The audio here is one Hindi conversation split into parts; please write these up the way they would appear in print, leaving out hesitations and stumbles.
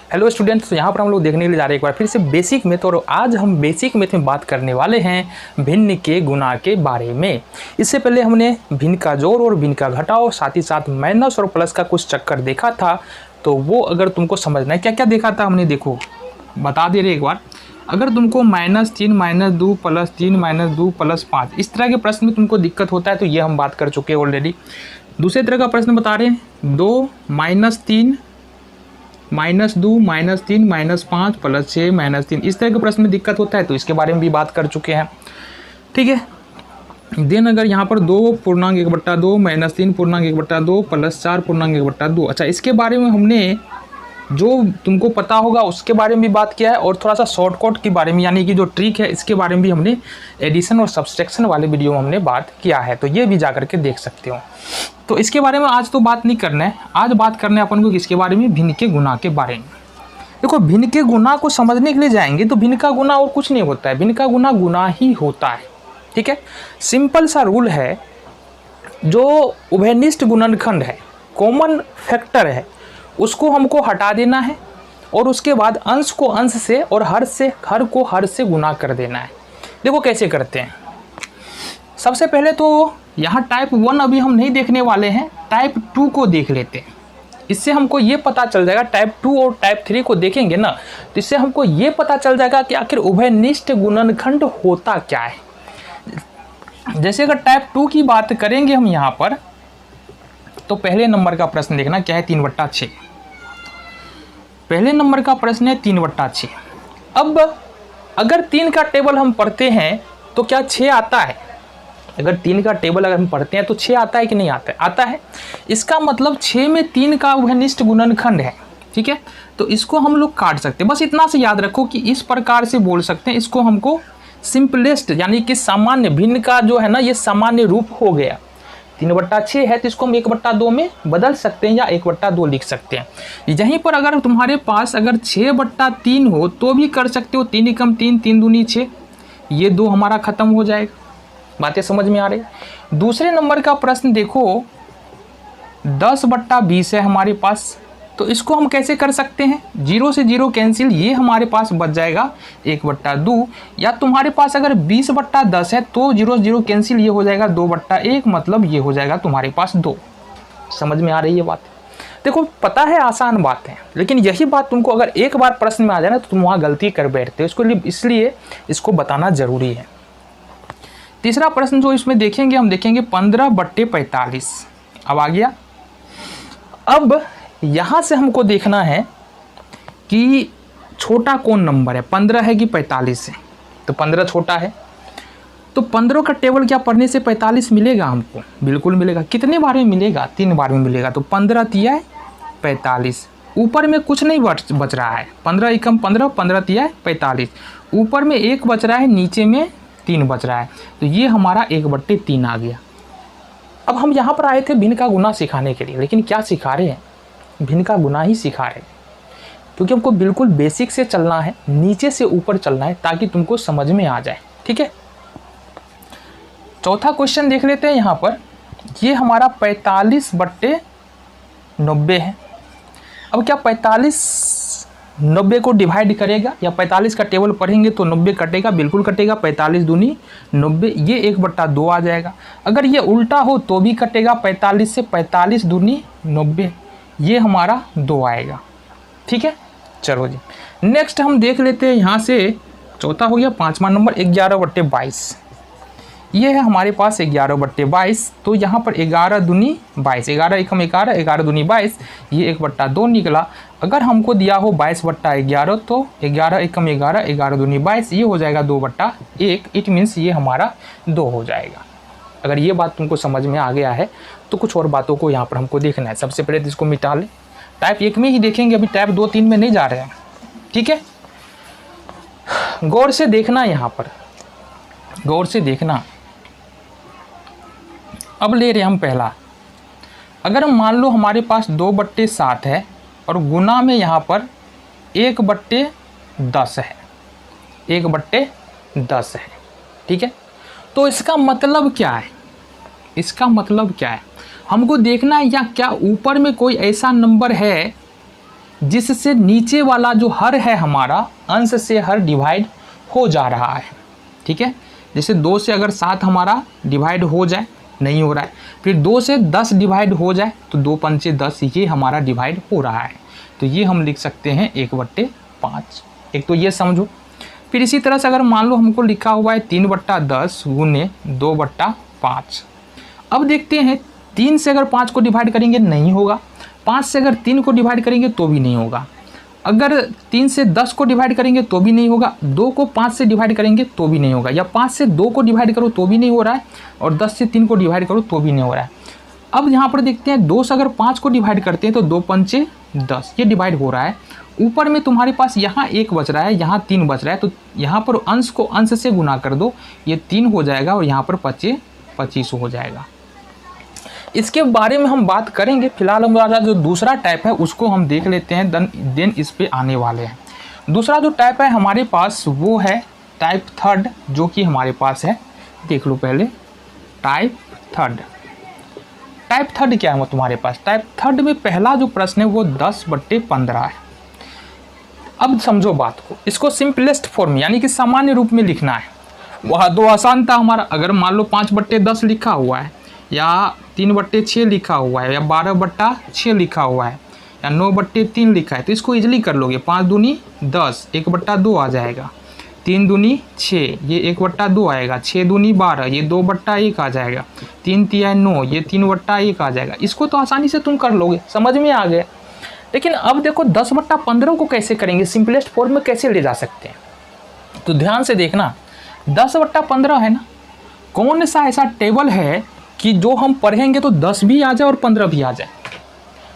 हेलो स्टूडेंट्स, तो यहाँ पर हम लोग देखने के लिए जा रहे हैं एक बार फिर से बेसिक मैथ। और आज हम बेसिक मैथ में बात करने वाले हैं भिन्न के गुणा के बारे में। इससे पहले हमने भिन्न का जोड़ और भिन्न का घटाव, साथ ही साथ माइनस और प्लस का कुछ चक्कर देखा था। तो वो अगर तुमको समझना है क्या क्या देखा था हमने, देखो बता दे रहे एक बार। अगर तुमको -3 -2 +3 -2 +5 इस तरह के प्रश्न में तुमको दिक्कत होता है तो ये हम बात कर चुके हैं ऑलरेडी। दूसरे तरह का प्रश्न बता रहे हैं 2 -3 -2 -3 -5 +6 -3 इस तरह के प्रश्न में दिक्कत होता है तो इसके बारे में भी बात कर चुके हैं। ठीक है। देन अगर यहाँ पर 2 पूर्णांक 1/2 -3 पूर्णांक 1/2 +4 पूर्णांक 1/2। अच्छा, इसके बारे में हमने जो तुमको पता होगा उसके बारे में भी बात किया है, और थोड़ा सा शॉर्टकट के बारे में यानी कि जो ट्रिक है इसके बारे में भी हमने एडिशन और सब्सट्रैक्शन वाले वीडियो में हमने बात किया है, तो ये भी जा करके देख सकते हो। तो इसके बारे में आज तो बात नहीं करना है, आज बात करना है अपन को किसके बारे में, भिन्न के गुणा के बारे में। देखो, भिन्न के गुणा को समझने के लिए जाएंगे तो भिन्न का गुणा और कुछ नहीं होता है, भिन्न का गुणा गुणा ही होता है। ठीक है, सिंपल सा रूल है। जो उभयनिष्ठ गुणनखंड है, कॉमन फैक्टर है, उसको हमको हटा देना है और उसके बाद अंश को अंश से और हर को हर से गुणा कर देना है। देखो कैसे करते हैं। सबसे पहले तो यहाँ टाइप 1 अभी हम नहीं देखने वाले हैं, टाइप 2 को देख लेते हैं। इससे हमको ये पता चल जाएगा, टाइप 2 और टाइप 3 को देखेंगे ना तो इससे हमको ये पता चल जाएगा कि आखिर उभयनिष्ठ गुणनखंड होता क्या है। जैसे अगर टाइप 2 की बात करेंगे हम यहाँ पर, तो पहले नंबर का प्रश्न देखना क्या है, 3/6। पहले नंबर का प्रश्न है 3/6। अब अगर 3 का टेबल हम पढ़ते हैं तो क्या 6 आता है? अगर 3 का टेबल अगर हम पढ़ते हैं तो 6 आता है कि नहीं आता है? आता है। इसका मतलब 6 में 3 का उभयनिष्ठ गुणनखंड है। ठीक है, तो इसको हम लोग काट सकते हैं। बस इतना से याद रखो कि इस प्रकार से बोल सकते हैं, इसको हमको सिंपलेस्ट यानी कि सामान्य भिन्न का जो है ना ये सामान्य रूप हो गया। 3/6 है तो इसको हम 1/2 में बदल सकते हैं या 1/2 लिख सकते हैं। यहीं पर अगर तुम्हारे पास अगर 6/3 हो तो भी कर सकते हो। 3 एकम 3, 3 दूनी 6, ये 2 हमारा खत्म हो जाएगा। बातें समझ में आ रही है। दूसरे नंबर का प्रश्न देखो, 10/20 है हमारे पास, तो इसको हम कैसे कर सकते हैं, 0 से 0 कैंसिल, ये हमारे पास बच जाएगा 1/2। या तुम्हारे पास अगर 20/10 है तो 0 0 कैंसिल, ये हो जाएगा 2/1, मतलब ये हो जाएगा तुम्हारे पास 2। समझ में आ रही है बात? देखो, पता है आसान बात है, लेकिन यही बात तुमको अगर एक बार प्रश्न में आ जाए ना तो तुम वहाँ गलती कर बैठते हो। इसलिए इसको बताना जरूरी है। तीसरा प्रश्न जो इसमें देखेंगे हम देखेंगे 15/45। अब आ गया। अब यहाँ से हमको देखना है कि छोटा कौन नंबर है, 15 है कि 45 है। तो 15 छोटा है, तो 15 का टेबल क्या पढ़ने से 45 मिलेगा हमको? बिल्कुल मिलेगा। कितने बार में मिलेगा? 3 बार में मिलेगा। तो 15 तिया 45, ऊपर में कुछ नहीं बच रहा है। 15 एकम 15, 15 तिया 45, ऊपर में 1 बच रहा है, नीचे में 3 बच रहा है, तो ये हमारा 1/3 आ गया। अब हम यहाँ पर आए थे भिन्न का गुना सिखाने के लिए, लेकिन क्या सिखा रहे हैं? भिन्न का गुना ही सिखा रहे हैं, क्योंकि हमको बिल्कुल बेसिक से चलना है, नीचे से ऊपर चलना है ताकि तुमको समझ में आ जाए। ठीक है, चौथा क्वेश्चन देख लेते हैं। यहाँ पर ये हमारा 45/90 है। अब क्या 45 90 को डिवाइड करेगा, या 45 का टेबल पढ़ेंगे तो 90 कटेगा? बिल्कुल कटेगा। 45 दूनी 90, ये 1/2 आ जाएगा। अगर ये उल्टा हो तो भी कटेगा, 45 से 45 दूनी 90, ये हमारा 2 आएगा। ठीक है, चलो जी नेक्स्ट हम देख लेते हैं। यहाँ से चौथा हो गया। 5वां नंबर 11/22, ये है हमारे पास 11/22। तो यहाँ पर 11 दूनी 22, 11 एकम 11, 11 दूनी 22, ये 1/2 निकला। अगर हमको दिया हो 22/11 तो 11 एकम 11, 11 दूनी 22, ये हो जाएगा 2/1। इट मीन्स ये हमारा 2 हो जाएगा। अगर ये बात तुमको समझ में आ गया है तो कुछ और बातों को यहाँ पर हमको देखना है। सबसे पहले तो इसको मिटा लें, टाइप 1 में ही देखेंगे, अभी टाइप 2 3 में नहीं जा रहे हैं। ठीक है, गौर से देखना, यहाँ पर गौर से देखना। अब ले रहे हम पहला। अगर मान लो हमारे पास 2/7 है और गुना में यहाँ पर 1/10 है, 1/10 है। ठीक है, तो इसका मतलब क्या है? इसका मतलब क्या है हमको देखना है, या क्या ऊपर में कोई ऐसा नंबर है जिससे नीचे वाला जो हर है हमारा अंश से हर डिवाइड हो जा रहा है। ठीक है, जैसे 2 से अगर 7 हमारा डिवाइड हो जाए, नहीं हो रहा है, फिर 2 से 10 डिवाइड हो जाए तो 2 पंचे 10, ये हमारा डिवाइड हो रहा है, तो ये हम लिख सकते हैं 1/5। एक तो ये समझो। फिर इसी तरह से अगर मान लो हमको लिखा हुआ है 3/10 गुने 2/5। अब देखते हैं 3 से अगर 5 को डिवाइड करेंगे नहीं होगा, 5 से अगर 3 को डिवाइड करेंगे तो भी नहीं होगा, अगर 3 से 10 को डिवाइड करेंगे तो भी नहीं होगा, 2 को 5 से डिवाइड करेंगे तो भी नहीं होगा, या 5 से 2 को डिवाइड करो तो भी नहीं हो रहा है, और 10 से 3 को डिवाइड करो तो भी नहीं हो रहा है। अब यहाँ पर देखते हैं 2 से अगर 5 को डिवाइड करते हैं तो 2 पंचे 10, ये डिवाइड हो रहा है। ऊपर में तुम्हारे पास यहाँ 1 बच रहा है, यहाँ 3 बच रहा है, तो यहाँ पर अंश को अंश से गुना कर दो, ये 3 हो जाएगा और यहाँ पर 25 हो जाएगा। इसके बारे में हम बात करेंगे, फिलहाल हमारा जो दूसरा टाइप है उसको हम देख लेते हैं, देन इस पे आने वाले हैं। दूसरा जो टाइप है हमारे पास वो है टाइप थर्ड, जो कि हमारे पास है, देख लो पहले टाइप थर्ड। टाइप थर्ड क्या है तुम्हारे पास? टाइप थर्ड में पहला जो प्रश्न है वो 10/15 है। अब समझो बात को, इसको सिंपलेस्ट फॉर्म यानी कि सामान्य रूप में लिखना है। वह तो आसान था हमारा, अगर मान लो 5/10 लिखा हुआ है, या 3/6 लिखा हुआ है, या 12/6 लिखा हुआ है, या 9/3 लिखा है, तो इसको इजीली कर लोगे। 5 दूनी 10, 1/2 आ जाएगा, 3 दूनी 6, ये 1/2 आएगा, 6 दूनी 12, ये 2/1 आ जाएगा, 3 तिया 9, ये 3/1 आ जाएगा। इसको तो आसानी से तुम कर लोगे, समझ में आ गया। लेकिन अब देखो 10/15 को कैसे करेंगे, सिंपलेस्ट फॉर्म में कैसे ले जा सकते हैं, तो ध्यान से देखना। 10/15 है ना, कौन सा ऐसा टेबल है कि जो हम पढ़ेंगे तो 10 भी आ जाए और 15 भी आ जाए,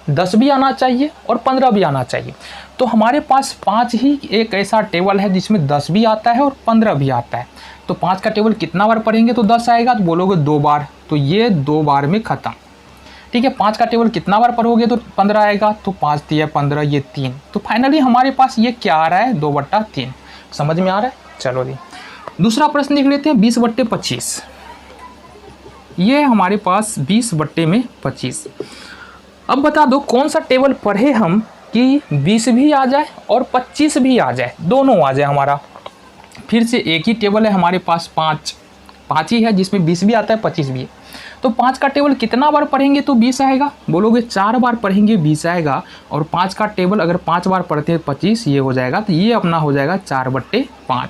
10 भी आना चाहिए और 15 भी आना चाहिए। तो हमारे पास 5 ही एक ऐसा टेबल है जिसमें 10 भी आता है और 15 भी आता है। तो 5 का टेबल कितना बार पढ़ेंगे तो 10 आएगा, तो बोलोगे 2 बार, तो ये 2 बार में ख़त्म। ठीक है, 5 का टेबल कितना बार पढ़ोगे तो 15 आएगा, तो 5 तिया 15, ये 3, तो फाइनली हमारे पास ये क्या आ रहा है 2/3। समझ में आ रहा है? चलो जी दूसरा प्रश्न देख लेते हैं, 20/25। ये हमारे पास 20/25। अब बता दो कौन सा टेबल पढ़े हम कि 20 भी आ जाए और 25 भी आ जाए, दोनों आ जाए हमारा। फिर से एक ही टेबल है हमारे पास, 5 ही है जिसमें 20 भी आता है 25 भी है। तो 5 का टेबल कितना बार पढ़ेंगे तो 20 आएगा, बोलोगे 4 बार पढ़ेंगे 20 आएगा, और 5 का टेबल अगर 5 बार पढ़ते हैं 25, ये हो जाएगा, तो ये अपना हो जाएगा 4/5।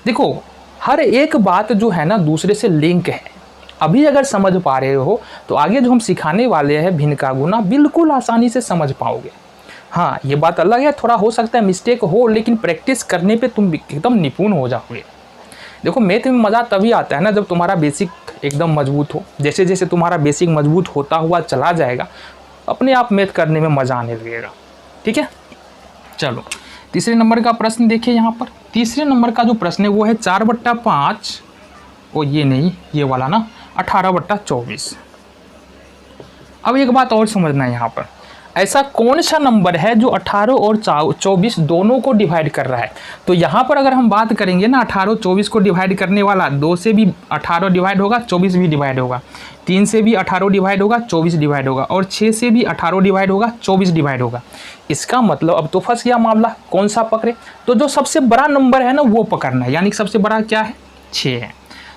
देखो हर एक बात जो है ना दूसरे से लिंक है। अभी अगर समझ पा रहे हो तो आगे जो हम सिखाने वाले हैं भिन्न का गुना बिल्कुल आसानी से समझ पाओगे। हाँ ये बात अलग है, थोड़ा हो सकता है मिस्टेक हो, लेकिन प्रैक्टिस करने पे तुम एकदम निपुण हो जाओगे। देखो मैथ में मज़ा तभी आता है ना जब तुम्हारा बेसिक एकदम मजबूत हो। जैसे जैसे तुम्हारा बेसिक मजबूत होता हुआ चला जाएगा, अपने आप मैथ करने में मज़ा आने लगेगा। ठीक है, चलो तीसरे नंबर का प्रश्न देखिए। यहाँ पर तीसरे नंबर का जो प्रश्न है वो है 4/5, और ये नहीं, ये वाला ना 18/24। अब एक बात और समझना है, यहाँ पर ऐसा कौन सा नंबर है जो 18 और 24 दोनों को डिवाइड कर रहा है। तो यहाँ पर अगर हम बात करेंगे ना 18 और 24 को डिवाइड करने वाला, 2 से भी 18 डिवाइड होगा, 24 भी डिवाइड होगा, 3 से भी 18 डिवाइड होगा, 24 डिवाइड होगा, और 6 से भी 18 डिवाइड होगा, 24 डिवाइड होगा। इसका मतलब अब तो फंस गया मामला, कौन सा पकड़े, तो जो सबसे बड़ा नंबर है ना वो पकड़ना है, यानी कि सबसे बड़ा क्या है 6 है।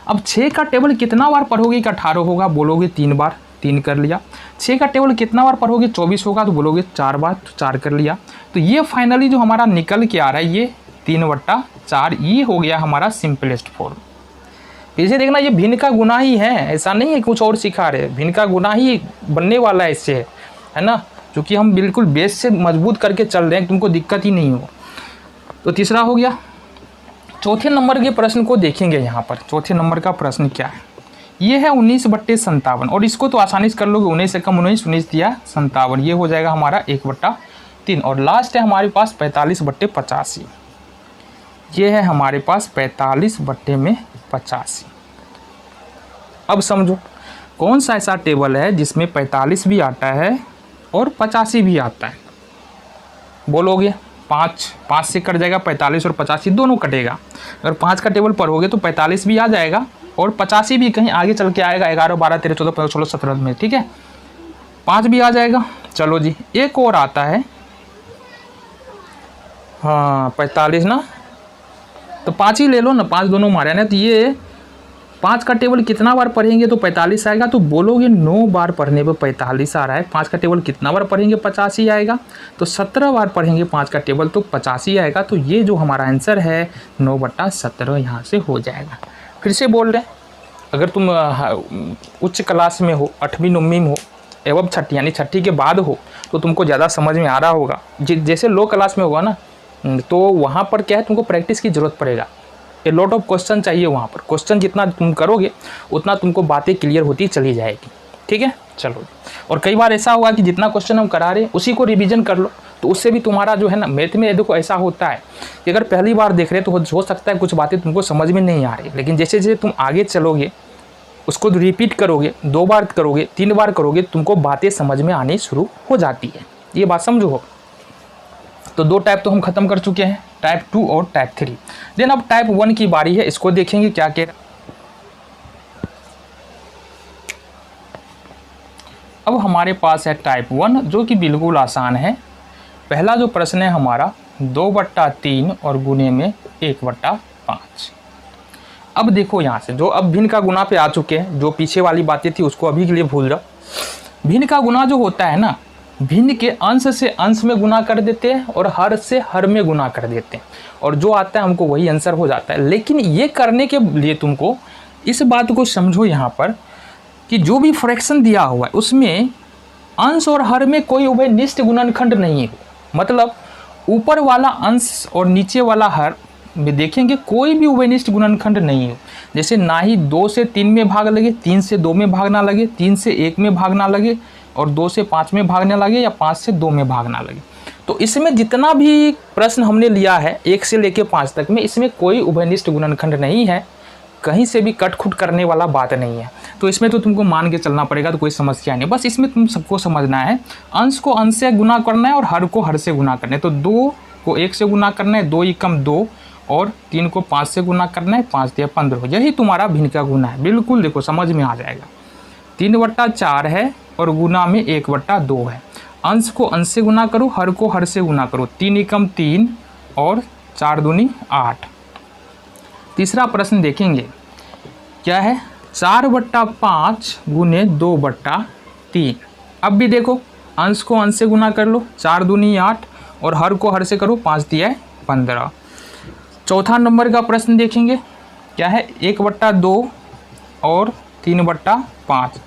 अब 6 का टेबल कितना बार पढ़ोगे कि 18 होगा, बोलोगे 3 बार, 3 कर लिया। 6 का टेबल कितना बार पढ़ोगे 24 होगा, तो बोलोगे 4 बार, तो 4 कर लिया। तो ये फाइनली जो हमारा निकल के आ रहा है ये 3/4, ये हो गया हमारा सिंपलेस्ट फॉर्म। फिर से देखना ये भिन्न का गुना ही है, ऐसा नहीं है कुछ और सिखा रहे, भिन्न का गुना ही बनने वाला है इससे, है ना, क्योंकि हम बिल्कुल बेस से मजबूत करके चल रहे हैं, तुमको दिक्कत ही नहीं हो। तो तीसरा हो गया। चौथे नंबर के प्रश्न को देखेंगे। यहाँ पर चौथे नंबर का प्रश्न क्या है, ये है 19/57, और इसको तो आसानी से कर लोगे, 19 से कम 19, 19 दिया 57, ये हो जाएगा हमारा 1/3। और लास्ट है हमारे पास 45/85, ये है हमारे पास 45/85। अब समझो कौन सा ऐसा टेबल है जिसमें 45 भी आता है और 85 भी आता है। बोलोगे 5 से कट जाएगा, 45 और 85 दोनों कटेगा। अगर 5 का टेबल पढ़ोगे तो 45 भी आ जाएगा और 85 भी कहीं आगे चल के आएगा, 11, 12, 13, 14, 15, 16, 17 में। ठीक है, 5 भी आ जाएगा। चलो जी, एक और आता है हाँ 45 ना, तो 5 ही ले लो ना, 5 दोनों मारे ना, तो ये 5 का टेबल कितना बार पढ़ेंगे तो 45 आएगा। तो बोलोगे 9 बार पढ़ने पे 45 आ रहा है, 5 का टेबल कितना बार पढ़ेंगे 50 ही आएगा। तो 17 बार पढ़ेंगे 5 का टेबल तो 50 ही आएगा। तो ये जो हमारा आंसर है 9/17 यहाँ से हो जाएगा। फिर से बोल रहे हैं, अगर तुम उच्च क्लास में हो, 8वीं 9वीं में हो एवं छठी यानी छठी के बाद हो तो तुमको ज़्यादा समझ में आ रहा होगा। जैसे लो क्लास में होगा ना तो वहाँ पर क्या है, तुमको प्रैक्टिस की ज़रूरत पड़ेगा। ए लॉट ऑफ क्वेश्चन चाहिए वहाँ पर। क्वेश्चन जितना तुम करोगे उतना तुमको बातें क्लियर होती चली जाएगी। ठीक है, चलो। और कई बार ऐसा होगा कि जितना क्वेश्चन हम करा रहे हैं उसी को रिवीजन कर लो, तो उससे भी तुम्हारा जो है ना, मैथ में देखो ऐसा होता है कि अगर पहली बार देख रहे तो हो सकता है कुछ बातें तुमको समझ में नहीं आ रही, लेकिन जैसे जैसे तुम आगे चलोगे उसको रिपीट करोगे, 2 बार करोगे, 3 बार करोगे, तुमको बातें समझ में आनी शुरू हो जाती है। ये बात समझो हो। तो 2 टाइप तो हम खत्म कर चुके हैं, टाइप 2 और टाइप 3। देन अब टाइप 1 की बारी है, इसको देखेंगे क्या कह रहा है। अब हमारे पास है टाइप 1 जो कि बिल्कुल आसान है। पहला जो प्रश्न है हमारा 2/3 और गुने में 1/5। अब देखो यहाँ से जो अब भिन्न का गुना पे आ चुके हैं, जो पीछे वाली बातें थी उसको अभी के लिए भूल जाओ। भिन्न का गुना जो होता है ना, भिन्न के अंश से अंश में गुना कर देते हैं और हर से हर में गुना कर देते हैं, और जो आता है हमको वही आंसर हो जाता है। लेकिन ये करने के लिए तुमको इस बात को समझो यहाँ पर कि जो भी फ्रैक्शन दिया हुआ है उसमें अंश और हर में कोई उभयनिष्ठ गुणनखंड नहीं हो। मतलब ऊपर वाला अंश और नीचे वाला हर में देखेंगे कोई भी उभयनिष्ठ गुणनखंड नहीं हो। जैसे ना ही 2 से 3 में भाग लगे, 3 से 2 में भाग ना लगे, 3 से 1 में भाग ना लगे, और 2 से 5 में भागने लगे, या 5 से 2 में भागना लगे। तो इसमें जितना भी प्रश्न हमने लिया है 1 से लेकर 5 तक में, इसमें कोई उभयनिष्ठ गुणनखंड नहीं है, कहीं से भी कट खुट करने वाला बात नहीं है। तो इसमें तो तुमको मान के चलना पड़ेगा, तो कोई समस्या नहीं। बस इसमें तुम सबको समझना है, अंश को अंश से गुना करना है और हर को हर से गुना करना है। तो 2 को 1 से गुना करना है, 2 एकम 2, और 3 को 5 से गुना करना है, 5 या 15। यही तुम्हारा भिन्न का गुना है। बिल्कुल देखो समझ में आ जाएगा। 3/4 है और गुना में 1/2 है। अंश को अंश से गुना करो, हर को हर से गुना करो। 3 एकम 3 और 4 दूनी 8। तीसरा प्रश्न देखेंगे क्या है, 4/5 गुने 2/3। अब भी देखो अंश को अंश से गुना कर लो, 4 दूनी 8, और हर को हर से करो, 5 दिया 15। चौथा नंबर का प्रश्न देखेंगे क्या है, 1/2 और 3/5।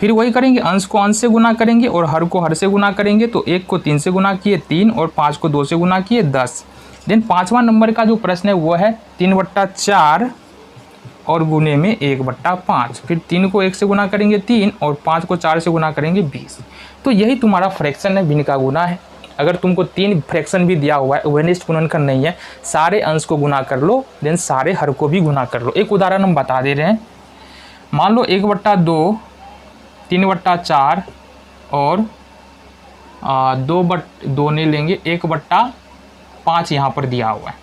फिर वही करेंगे, अंश को अंश से गुना करेंगे और हर को हर से गुना करेंगे। तो 1 को 3 से गुना किए 3, और 5 को 2 से गुना किए 10। देन 5वां नंबर का जो प्रश्न है वो है 3/4 और गुने में 1/5। फिर 3 को 1 से गुना करेंगे 3, और 5 को 4 से गुना करेंगे 20। तो यही तुम्हारा फ्रैक्शन है, भिन्न का गुना है। अगर तुमको 3 फ्रैक्शन भी दिया हुआ है, उभयनिष्ठ गुणनखंड नहीं है, सारे अंश को गुना कर लो, देन सारे हर को भी गुना कर लो। एक उदाहरण हम बता दे रहे हैं। मान लो 1/2, 3/4 और 2/2 नहीं लेंगे, 1/5 यहाँ पर दिया हुआ है।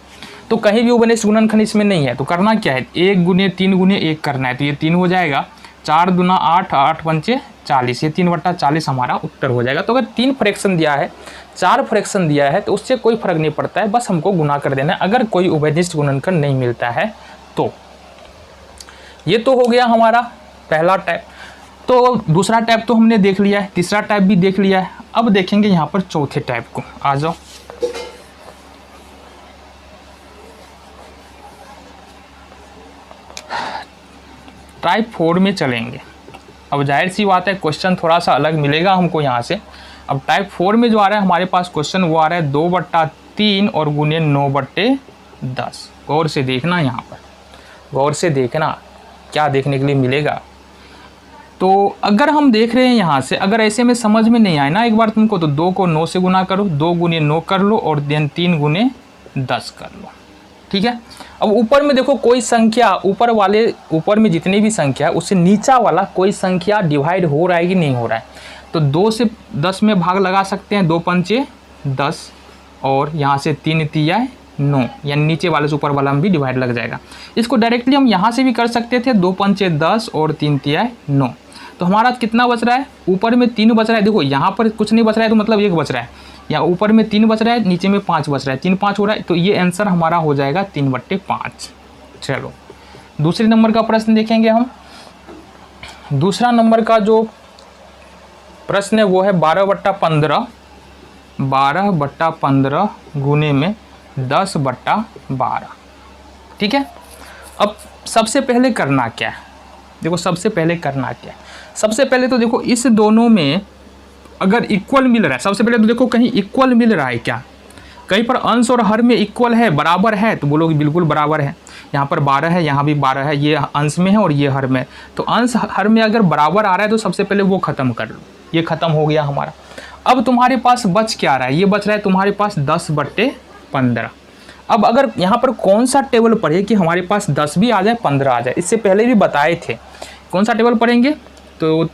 तो कहीं भी उभयनिष्ठ गुणनखंड इसमें नहीं है। तो करना क्या है, 1 गुने 3 गुने 1 करना है। तो ये 3 हो जाएगा, 4 दूना 8, 8 पंचे 40। ये 3/40 हमारा उत्तर हो जाएगा। तो अगर 3 फ्रैक्शन दिया है, 4 फ्रैक्शन दिया है, तो उससे कोई फर्क नहीं पड़ता है, बस हमको गुना कर देना है अगर कोई उभयनिष्ठ गुणनखंड नहीं मिलता है तो। ये तो हो गया हमारा पहला टाइप। तो दूसरा टाइप तो हमने देख लिया है, तीसरा टाइप भी देख लिया है। अब देखेंगे यहाँ पर चौथे टाइप को। आ जाओ। टाइप 4 में चलेंगे। अब जाहिर सी बात है क्वेश्चन थोड़ा सा अलग मिलेगा हमको यहाँ से। अब टाइप 4 में जो आ रहा है हमारे पास क्वेश्चन, वो आ रहा है 2/3 और गुने 9/10। गौर से देखना, यहाँ पर गौर से देखना क्या देखने के लिए मिलेगा। तो अगर हम देख रहे हैं यहाँ से, अगर ऐसे में समझ में नहीं आए ना एक बार तुमको, तो 2 को 9 से गुना करो, 2 गुने 9 कर लो, और देन 3 गुने 10 कर लो। ठीक है। अब ऊपर में देखो कोई संख्या, ऊपर में जितनी भी संख्या है उससे नीचा वाला कोई संख्या डिवाइड हो रहा है कि नहीं हो रहा है। तो 2 से 10 में भाग लगा सकते हैं, 2 पंचे 10, और यहाँ से 3 तिया 9, यानी नीचे वाले से ऊपर वाला में भी डिवाइड लग जाएगा। इसको डायरेक्टली हम यहाँ से भी कर सकते थे, 2 पंचे 10 और 3 तिया 9। तो हमारा कितना बच रहा है, ऊपर में 3 बच रहा है। देखो यहाँ पर कुछ नहीं बच रहा है तो मतलब 1 बच रहा है। या ऊपर में 3 बच रहा है, नीचे में 5 बच रहा है, 3 5 हो रहा है, तो ये आंसर हमारा हो जाएगा 3/5। चलो दूसरे नंबर का प्रश्न देखेंगे हम। दूसरा नंबर का जो प्रश्न है वो है 12/15, 12/15 गुने में 10/12। ठीक है, अब सबसे पहले करना क्या है, देखो सबसे पहले करना क्या है। सबसे पहले तो देखो इस दोनों में अगर इक्वल मिल रहा है, सबसे पहले तो देखो कहीं इक्वल मिल रहा है क्या, कहीं पर अंश और हर में इक्वल है, बराबर है, तो बोलोगे बिल्कुल बराबर है। यहाँ पर 12 है, यहाँ भी 12 है, ये अंश में है और ये हर में, तो अंश हर में अगर बराबर आ रहा है तो सबसे पहले वो ख़त्म कर लो, ये ख़त्म हो गया हमारा। अब तुम्हारे पास बच क्या रहा है, ये बच रहा है तुम्हारे पास 10/15। अब अगर यहाँ पर कौन सा टेबल पढ़े कि हमारे पास 10 भी आ जाए 15 आ जाए, इससे पहले भी बताए थे कौन सा टेबल पढ़ेंगे। तो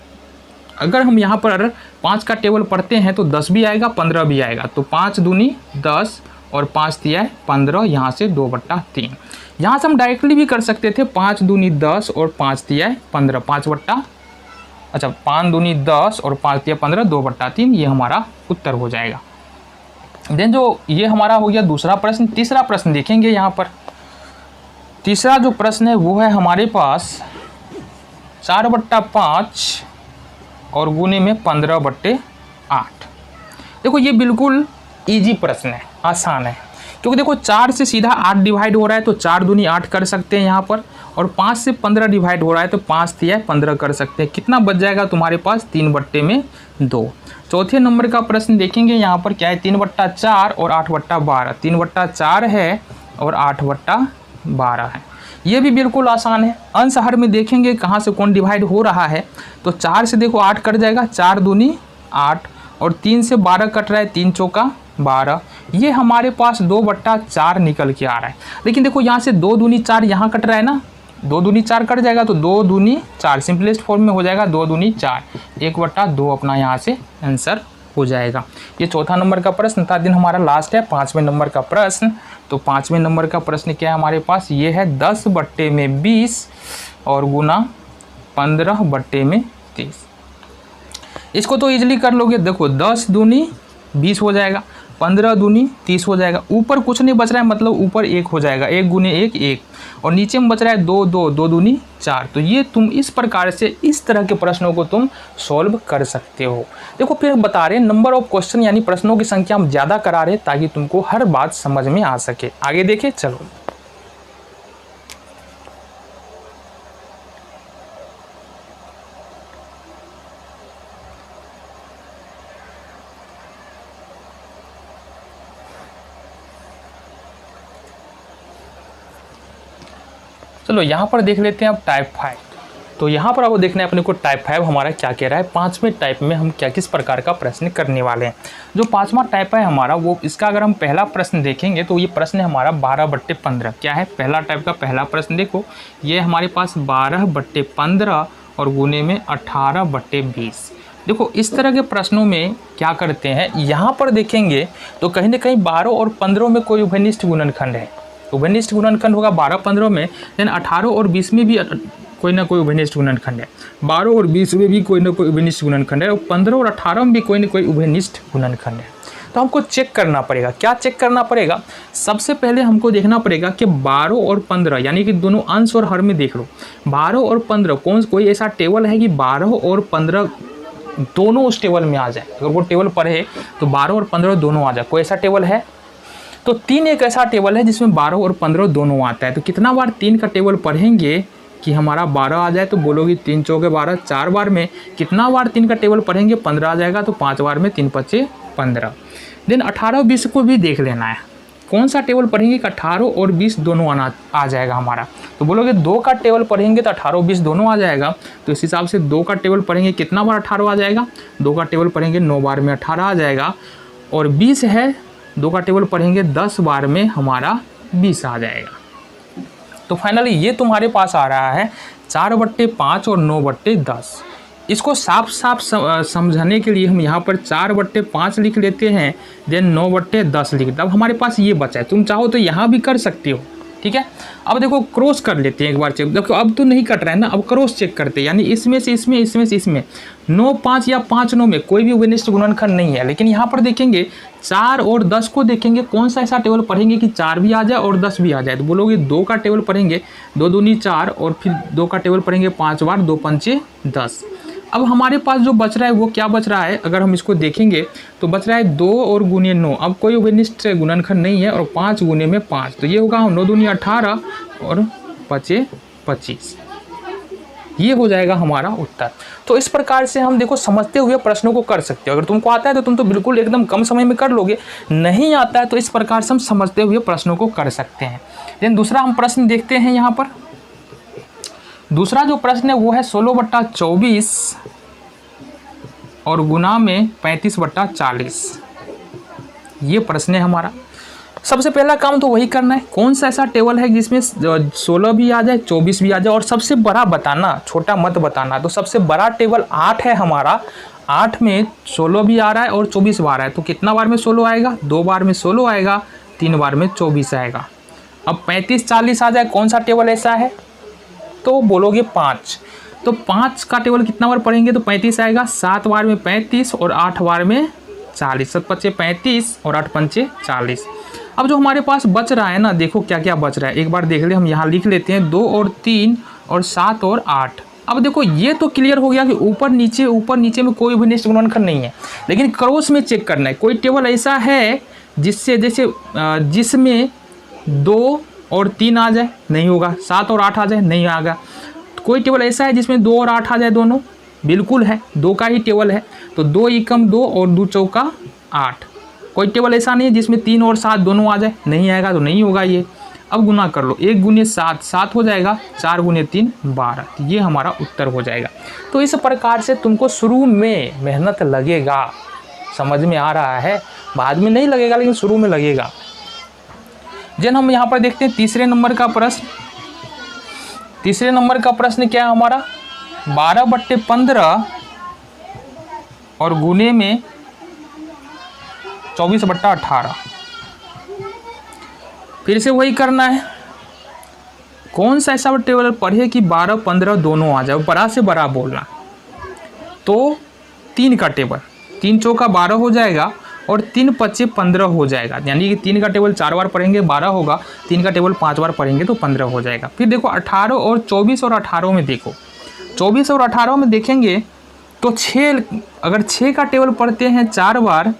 अगर हम यहाँ पर 5 का टेबल पढ़ते हैं तो 10 भी आएगा 15 भी आएगा, तो 5 दूनी 10 और 5 दिया है 15, यहाँ से 2/3। यहाँ से हम डायरेक्टली भी कर सकते थे, 5 दूनी 10 और 5 दिया है 15, 5 दूनी 10 और 5 दिया 15, 2/3, ये हमारा उत्तर हो जाएगा। देन जो ये हमारा हो गया दूसरा प्रश्न। तीसरा प्रश्न देखेंगे यहाँ पर। तीसरा जो प्रश्न है वो है हमारे पास 4/5 और गुने में 15/8। देखो ये बिल्कुल इजी प्रश्न है, आसान है, क्योंकि देखो 4 से सीधा 8 डिवाइड हो रहा है तो 4 दूनी 8 कर सकते हैं यहाँ पर, और 5 से 15 डिवाइड हो रहा है तो 5 दिया है 15 कर सकते हैं। कितना बच जाएगा तुम्हारे पास, 3/2। चौथे नंबर का प्रश्न देखेंगे यहाँ पर क्या है, 3/4 और 8/12। 3/4 है और 8/12 है, ये भी बिल्कुल आसान है। अंश हर में देखेंगे कहाँ से कौन डिवाइड हो रहा है, तो 4 से देखो 8 कट जाएगा, 4 दूनी 8, और 3 से 12 कट रहा है, 3 चौका 12, ये हमारे पास 2/4 निकल के आ रहा है। लेकिन देखो यहाँ से 2 दूनी 4 यहाँ कट रहा है ना, 2 दूनी 4 कट जाएगा तो 2 दूनी 4 सिंपलेस्ट फॉर्म में हो जाएगा, 2 दूनी 4, 1/2 अपना यहाँ से आंसर हो जाएगा। ये चौथा नंबर का प्रश्न था। दिन हमारा लास्ट है 5वें नंबर का प्रश्न। तो 5वें नंबर का प्रश्न क्या है हमारे पास, ये है 10/20 और गुना 15/30। इसको तो इजीली कर लोगे, देखो 10 दूनी 20 हो जाएगा, 15 दूनी 30 हो जाएगा, ऊपर कुछ नहीं बच रहा है मतलब ऊपर 1 हो जाएगा, 1 गुने 1 1, और नीचे में बच रहा है 2 2, 2 दूनी 4। तो ये तुम इस प्रकार से इस तरह के प्रश्नों को तुम सॉल्व कर सकते हो। देखो फिर बता रहे नंबर ऑफ क्वेश्चन यानी प्रश्नों की संख्या हम ज़्यादा करा रहे ताकि तुमको हर बात समझ में आ सके। आगे देखें, चलो चलो यहाँ पर देख लेते हैं अब टाइप 5। तो यहाँ पर अब देखना है अपने को टाइप 5 हमारा क्या कह रहा है, 5वें टाइप में हम क्या किस प्रकार का प्रश्न करने वाले हैं। जो 5वां टाइप है हमारा वो, इसका अगर हम पहला प्रश्न देखेंगे तो ये प्रश्न है हमारा 12/15। क्या है पहला टाइप का पहला प्रश्न, देखो ये हमारे पास 12/15 और गुने में 18/20। देखो इस तरह के प्रश्नों में क्या करते हैं, यहाँ पर देखेंगे तो कहीं ना कहीं 12 और 15 में कोई उभयनिष्ठ गुणनखंड है, उभयनिष्ठ गुणनखंड होगा 12-15 में, देन 18 और 20 में भी कोई ना कोई उभयनिष्ठ गुणनखंड है, 12 और 20 में भी कोई ना कोई उभयनिष्ठ गुणनखंड है, और 15 और 18 में भी कोई ना कोई उभयनिष्ठ गुणनखंड है। तो हमको चेक करना पड़ेगा, क्या चेक करना पड़ेगा, सबसे पहले हमको देखना पड़ेगा कि 12 और 15 यानी कि दोनों अंश और हर में देख लो, 12 और 15 कोई ऐसा टेबल है कि 12 और 15 दोनों उस टेबल में आ जाए। अगर वो टेबल पढ़े तो 12 और 15 दोनों आ जाए, कोई ऐसा टेबल है? तो 3 एक ऐसा टेबल है जिसमें 12 और 15 दोनों आता है। तो कितना बार 3 का टेबल पढ़ेंगे कि हमारा 12 आ जाए, तो बोलोगे 3 चौके 12, 4 बार में कितना बार 3 का टेबल पढ़ेंगे 15 आ जाएगा, तो 5 बार में 3 5 15। देन 18 और 20 को भी देख लेना है, कौन सा टेबल पढ़ेंगे कि 18 और 20 दोनों आ जाएगा हमारा। तो बोलोगे 2 का टेबल पढ़ेंगे तो 18 और 20 दोनों आ जाएगा, तो इस हिसाब से 2 का टेबल पढ़ेंगे कितना बार 18 आ जाएगा, 2 का टेबल पढ़ेंगे 9 बार में 18 आ जाएगा, और 20 है 2 का टेबल पढ़ेंगे 10 बार में हमारा 20 आ जाएगा। तो फाइनली ये तुम्हारे पास आ रहा है 4/5 और 9/10। इसको साफ साफ समझाने के लिए हम यहाँ पर 4/5 लिख लेते हैं, देन 9/10 लिख, तब हमारे पास ये बचा है। तुम चाहो तो यहाँ भी कर सकते हो, ठीक है। अब देखो क्रॉस कर लेते हैं एक बार चेक, देखो अब तो नहीं कट रहा है ना, अब क्रॉस चेक करते हैं, यानी इसमें से इसमें, इसमें से इसमें 9 5 या 5 9 में कोई भी उभयनिष्ठ गुणनखंड नहीं है। लेकिन यहाँ पर देखेंगे 4 और 10 को देखेंगे कौन सा ऐसा टेबल पढ़ेंगे कि 4 भी आ जाए और 10 भी आ जाए। तो बोलोगे 2 का टेबल पढ़ेंगे, 2 दूनी 4 और फिर 2 का टेबल पढ़ेंगे 5 बार, 2 पंचे 10। अब हमारे पास जो बच रहा है वो क्या बच रहा है, अगर हम इसको देखेंगे तो बच रहा है 2 और गुने 9। अब कोई उभयनिष्ठ गुणनखंड नहीं है और 5 गुने में 5, तो ये होगा 9 दूनी 18 और 5 25, ये हो जाएगा हमारा उत्तर। तो इस प्रकार से हम देखो समझते हुए प्रश्नों को कर सकते हो। अगर तुमको आता है तो तुम तो बिल्कुल एकदम कम समय में कर लोगे, नहीं आता है तो इस प्रकार से हम समझते हुए प्रश्नों को कर सकते हैं। लेकिन दूसरा हम प्रश्न देखते हैं यहाँ पर। दूसरा जो प्रश्न है वो है 16/24 और गुना में 35/40, ये प्रश्न है हमारा। सबसे पहला काम तो वही करना है, कौन सा ऐसा टेबल है जिसमें 16 भी आ जाए 24 भी आ जाए और सबसे बड़ा बताना, छोटा मत बताना। तो सबसे बड़ा टेबल 8 है हमारा, 8 में 16 भी आ रहा है और 24 बार है, तो कितना बार में 16 आएगा, 2 बार में 16 आएगा, 3 बार में 24 आएगा। अब 35 40 आ जाए, कौन सा टेबल ऐसा है, तो बोलोगे 5। तो 5 का टेबल कितना बार पढ़ेंगे तो 35 आएगा, 7 बार में 35 और 8 बार में 40, 7 5 35 और 8 5 40। अब जो हमारे पास बच रहा है ना, देखो क्या क्या बच रहा है, एक बार देख ले, हम यहाँ लिख लेते हैं 2 और 3 और 7 और 8। अब देखो ये तो क्लियर हो गया कि ऊपर नीचे में कोई उभयनिष्ठ गुणनखंड नहीं है। लेकिन क्रॉस में चेक करना है, कोई टेबल ऐसा है जिसमें 2 और 3 आ जाए, नहीं होगा। 7 और 8 आ जाए, नहीं आएगा। कोई टेबल ऐसा है जिसमें 2 और 8 आ जाए, दोनों बिल्कुल है, 2 का ही टेबल है, तो 2 एकम 2 और 2 चौका 8। कोई टेबल ऐसा नहीं है जिसमें 3 और 7 दोनों आ जाए, नहीं आएगा, तो नहीं होगा ये। अब गुना कर लो, 1 गुने 7 7 हो जाएगा, 4 गुने 3 12, तो ये हमारा उत्तर हो जाएगा। तो इस प्रकार से तुमको शुरू में मेहनत लगेगा, समझ में आ रहा है, बाद में नहीं लगेगा लेकिन शुरू में लगेगा। जन हम यहाँ पर देखते हैं तीसरे नंबर का प्रश्न। तीसरे नंबर का प्रश्न क्या है हमारा, 12/15 और गुने में 24/18। फिर से वही करना है, कौन सा ऐसा टेबल पढ़े कि 12 15 दोनों आ जाए, बड़ा से बड़ा बोलना। तो 3 का टेबल, 3 चौका 12 हो जाएगा और 3 5 15 हो जाएगा, यानी कि 3 का टेबल 4 बार पढ़ेंगे 12 होगा, 3 का टेबल 5 बार पढ़ेंगे तो 15 हो जाएगा। फिर देखो 18 और 24 और 18 में देखो, 24 और 18 में देखेंगे तो 6, अगर 6 का टेबल पढ़ते हैं 4 बार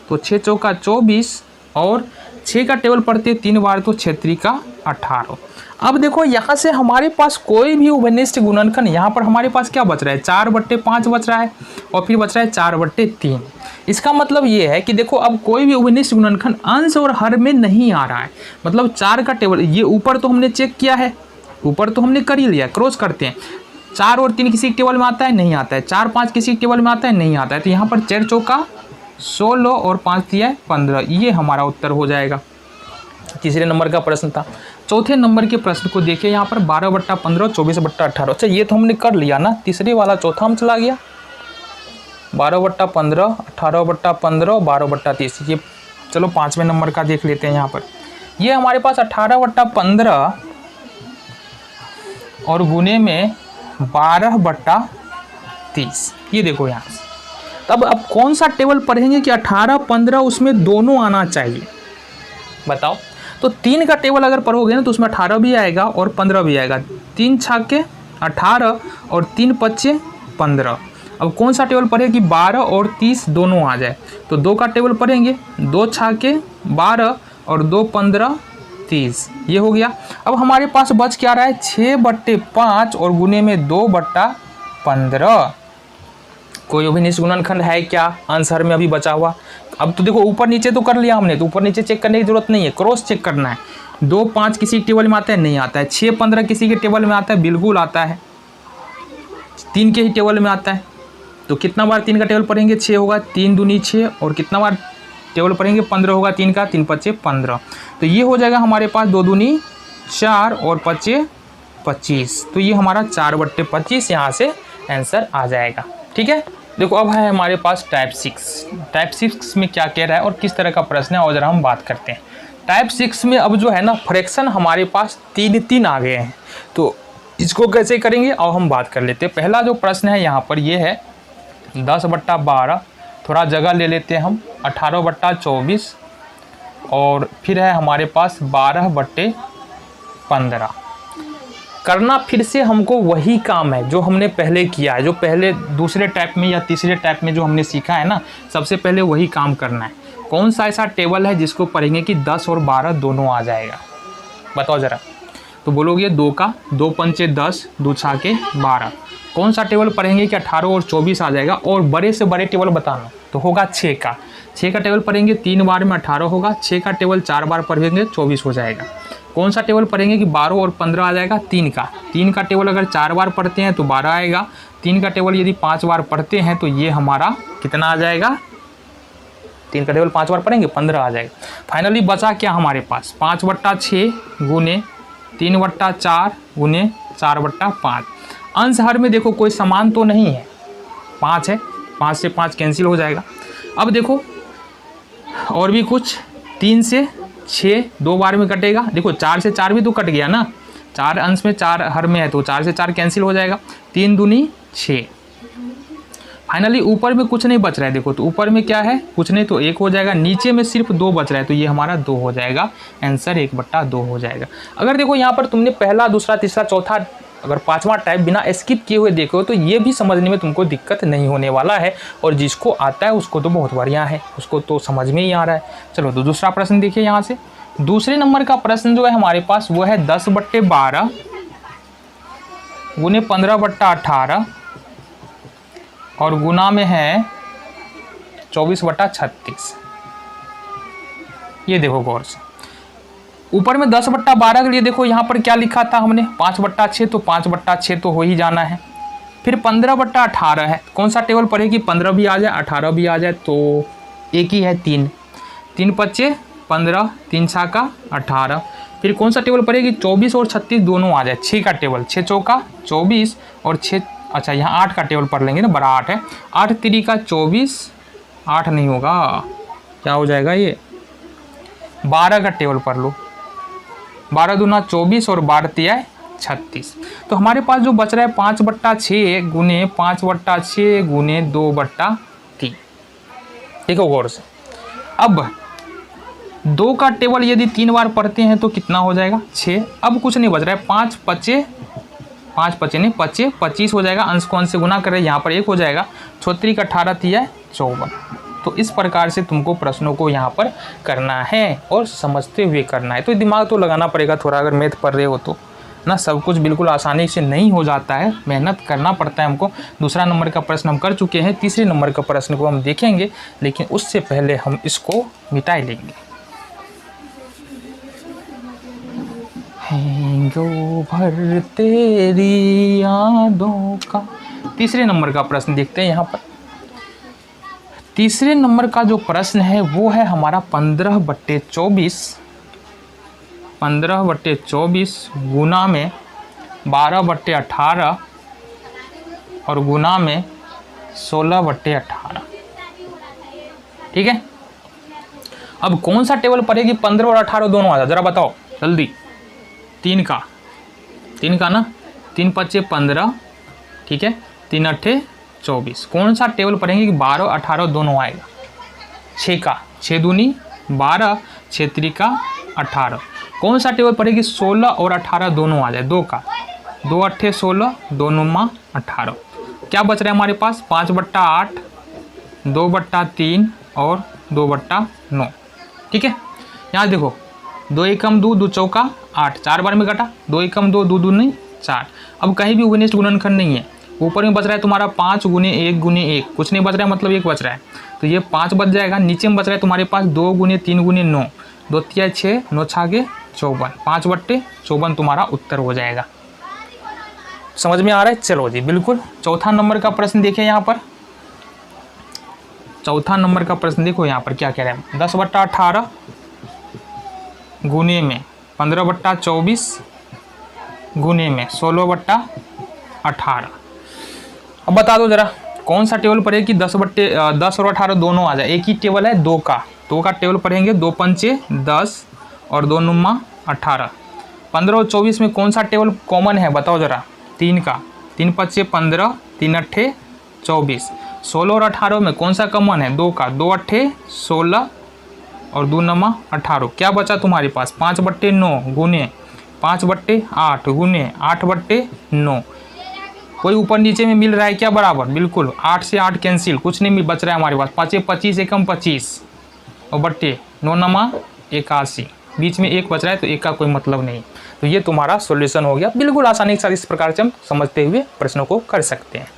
तो 6 चौका 24 और 6 का टेबल पढ़ते हैं 3 बार तो 6 3 18। अब देखो यहाँ से हमारे पास कोई भी उभयनिष्ठ गुणनखंड, यहाँ पर हमारे पास क्या बच रहा है, 4/5 बच रहा है और फिर बच रहा है 4/3। इसका मतलब ये है कि देखो अब कोई भी उभयनिष्ठ गुणनखंड अंश और हर में नहीं आ रहा है। मतलब 4 का टेबल, ये ऊपर तो हमने चेक किया है, ऊपर तो हमने कर ही लिया, क्रॉस करते हैं। 4 और 3 किसी टेबल में आता है, नहीं आता है। 4 5 किसी टेबल में आता है, नहीं आता है। तो यहाँ पर 4 चौका 16 और 5 3 15, ये हमारा उत्तर हो जाएगा। तीसरे नंबर का प्रश्न था। चौथे नंबर के प्रश्न को देखिए यहाँ पर 12/15 24/18। अच्छा ये तो हमने कर लिया ना, तीसरे वाला चौथा हम चला गया, 12/15 18/15 12/30। ये चलो 5वें नंबर का देख लेते हैं। यहाँ पर ये हमारे पास 18/15 और गुने में 12/30, ये देखो यहाँ से। तब अब कौन सा टेबल पढ़ेंगे कि 18 15 उसमें दोनों आना चाहिए, बताओ। तो 3 का टेबल अगर पढ़ोगे ना तो उसमें 18 भी आएगा और 15 भी आएगा। 3 छक्के 18 और 3 5 15। अब कौन सा टेबल पढ़े कि 12 और 30 दोनों आ जाए, तो 2 का टेबल पढ़ेंगे, 2 छक्के 12 और 2 15 30, ये हो गया। अब हमारे पास बच क्या रहा है, 6/5 और गुने में 2/15। कोई उभयनिष्ठ गुणनखंड है क्या आंसर में अभी बचा हुआ। अब तो देखो ऊपर नीचे तो कर लिया हमने, तो ऊपर नीचे चेक करने की जरूरत नहीं है, क्रॉस चेक करना है। 2 5 किसी टेबल में आता है, नहीं आता है। 6 15 किसी के टेबल में आता है, बिल्कुल आता है। 3 के ही टेबल में आता है, तो कितना बार 3 का टेबल पढ़ेंगे, 6 होगा, 3 दूनी 6 और कितना बार टेबल पढ़ेंगे, 15 होगा 3 का, 3 5 15। तो ये हो जाएगा हमारे पास 2 दूनी 4 और 5 25। तो ये हमारा 4/25 यहाँ से आंसर आ जाएगा। ठीक है, देखो अब है हमारे पास टाइप 6। टाइप 6 में क्या कह रहा है और किस तरह का प्रश्न है और जरा हम बात करते हैं। टाइप 6 में अब जो है ना फ्रैक्शन हमारे पास 3 आ गए हैं, तो इसको कैसे करेंगे और हम बात कर लेते हैं। पहला जो प्रश्न है यहाँ पर ये है 10/12, थोड़ा जगह ले लेते हैं हम, 18/24 और फिर है हमारे पास 12/15। करना फिर से हमको वही काम है जो हमने पहले किया है, जो पहले दूसरे टाइप में या तीसरे टाइप में जो हमने सीखा है ना, सबसे पहले वही काम करना है। कौन सा ऐसा टेबल है जिसको पढ़ेंगे कि 10 और 12 दोनों आ जाएगा, बताओ ज़रा। तो बोलोगे 2 का 2 पंचे 10, 2 छाके 12। कौन सा टेबल पढ़ेंगे कि 18 और 24 आ जाएगा, और बड़े से बड़े टेबल बताना, तो होगा 6 का। 6 का टेबल पढ़ेंगे 3 बार में 18 होगा, 6 का टेबल 4 बार पढ़ेंगे 24 हो जाएगा। कौन सा टेबल पढ़ेंगे कि 12 और 15 आ जाएगा, 3 का। 3 का टेबल अगर 4 बार पढ़ते हैं तो 12 आएगा, 3 का टेबल यदि 5 बार पढ़ते हैं तो ये हमारा कितना आ जाएगा, 3 का टेबल 5 बार पढ़ेंगे 15 आ जाएगा। फाइनली बचा क्या हमारे पास, 5/6 गुने 3/4 गुने 4/5। अंश हर में देखो कोई समान तो नहीं है, 5 है, 5 से 5 कैंसिल हो जाएगा। अब देखो और भी कुछ, 3 से 6 2 बार में कटेगा, देखो 4 से 4 भी तो कट गया ना, 4 अंश में 4 हर में है तो 4 से 4 कैंसिल हो जाएगा, 3 दूनी 6। फाइनली ऊपर में कुछ नहीं बच रहा है, देखो तो ऊपर में क्या है, कुछ नहीं तो 1 हो जाएगा, नीचे में सिर्फ 2 बच रहा है तो ये हमारा 2 हो जाएगा, आंसर 1/2 हो जाएगा। अगर देखो यहाँ पर तुमने पहला दूसरा तीसरा चौथा अगर 5वां टाइप बिना स्किप किए हुए देखो तो ये भी समझने में तुमको दिक्कत नहीं होने वाला है, और जिसको आता है उसको तो बहुत बढ़िया है, उसको तो समझ में ही आ रहा है। चलो तो दूसरा प्रश्न देखिए यहाँ से। दूसरे नंबर का प्रश्न जो है हमारे पास वो है 10/12 गुने 15/18 और गुना में है 24/36। ये देखो गौर से, ऊपर में 10/12 के लिए देखो यहाँ पर क्या लिखा था हमने, 5/6, तो 5/6 तो हो ही जाना है। फिर 15/18 है, कौन सा टेबल पढ़ेगी, 15 भी आ जाए 18 भी आ जाए तो एक ही है, 3 5 15, 3 छाका 18। फिर कौन सा टेबल पढ़ेगी, 24 और 36 दोनों आ जाए, 6 का टेबल, 6 चौका 24 और 6, अच्छा यहाँ 8 का टेबल पढ़ लेंगे ना, बड़ा 8 है, 8 3 का 24, 8 नहीं होगा, क्या हो जाएगा ये, 12 का टेबल पढ़ लो, 12 दूना 24 और 12 तिया 36। तो हमारे पास जो बच रहा है 5/6 गुने 5/6 गुने 2/3। देखो गौर से, अब 2 का टेबल यदि 3 बार पढ़ते हैं तो कितना हो जाएगा, 6। अब कुछ नहीं बच रहा है, 5 5 नहीं 25 25 हो जाएगा, अंश को अंश से गुना कर रहे हैं, यहाँ पर 1 हो जाएगा, 6 का 18 तिया 54। तो इस प्रकार से तुमको प्रश्नों को यहाँ पर करना है और समझते हुए करना है। तो दिमाग तो लगाना पड़ेगा थोड़ा, अगर मैथ पढ़ रहे हो तो ना, सब कुछ बिल्कुल आसानी से नहीं हो जाता है, मेहनत करना पड़ता है हमको। दूसरा नंबर का प्रश्न हम कर चुके हैं, तीसरे नंबर का प्रश्न को हम देखेंगे, लेकिन उससे पहले हम इसको मिटा लेंगे। जो भर तेरी यादों का, तीसरे नंबर का प्रश्न देखते हैं यहाँ पर। तीसरे नंबर का जो प्रश्न है वो है हमारा 15/24 गुना में 12/18 और गुना में 16/18। ठीक है, अब कौन सा टेबल पढ़ेगी, 15 और 18 दोनों आ जाए, जरा बताओ जल्दी। 3 का ना, 3 5 15, ठीक है, 3 8 24। कौन सा टेबल पढ़ेंगे कि 12 18 दोनों आएगा, 6 का, 6 दूनी 12, 6 3 का 18। कौन सा टेबल पढ़ेगी, 16 और 18 दोनों आ जाए, 2 का, 2 8 16, 2 9 18। क्या बच रहा है हमारे पास, 5/8, 2/3 और 2/9। ठीक है, यहाँ देखो 2 एकम 2, 2 चौका 8, 4 बार में कटा, 2 एकम 2, 2 दूनी 4। अब कहीं भी उभयनिष्ठ गुणनखंड नहीं है, ऊपर में बच रहा है तुम्हारा 5 गुने 1 गुने 1, कुछ नहीं बच रहा है, मतलब 1 बच रहा है, तो ये 5 बच जाएगा। नीचे में बच रहा है तुम्हारे पास 2 गुने 3 गुने 9, 2 तिया 6, 9 छागे 54, 5/54 तुम्हारा उत्तर हो जाएगा। समझ में आ रहा है, चलो जी बिल्कुल। चौथा नंबर का प्रश्न देखिए यहाँ पर, चौथा नंबर का प्रश्न देखो यहाँ पर क्या कह रहा है, 10/18 गुने में 15/24 गुने में 16/18। अब बता दो जरा कौन सा टेबल पढ़ेगी कि 10 और 18 दोनों आ जाए, एक ही टेबल है 2 का टेबल पढ़ेंगे, 2 पंचे 10 और 2 नुम्मा 18। 15 और 24 में कौन सा टेबल कॉमन है बताओ ज़रा? 3 का। 3 पच्चे 15, 3 अट्ठे 24। 16 और 18 में कौन सा कॉमन है? 2 का। 2 अट्ठे 16 और 2 नमा 18। क्या बचा तुम्हारे पास? 5/9 गुने 5/8 गुने 8/9। कोई ऊपर नीचे में मिल रहा है क्या बराबर? बिल्कुल। 8 से 8 कैंसिल, कुछ नहीं बच रहा है हमारे पास। 5 25 एकम 25 और बट्टे 9 नमा 81। बीच में 1 बच रहा है तो 1 का कोई मतलब नहीं। तो ये तुम्हारा सॉल्यूशन हो गया। बिल्कुल आसानी के साथ इस प्रकार से हम समझते हुए प्रश्नों को कर सकते हैं।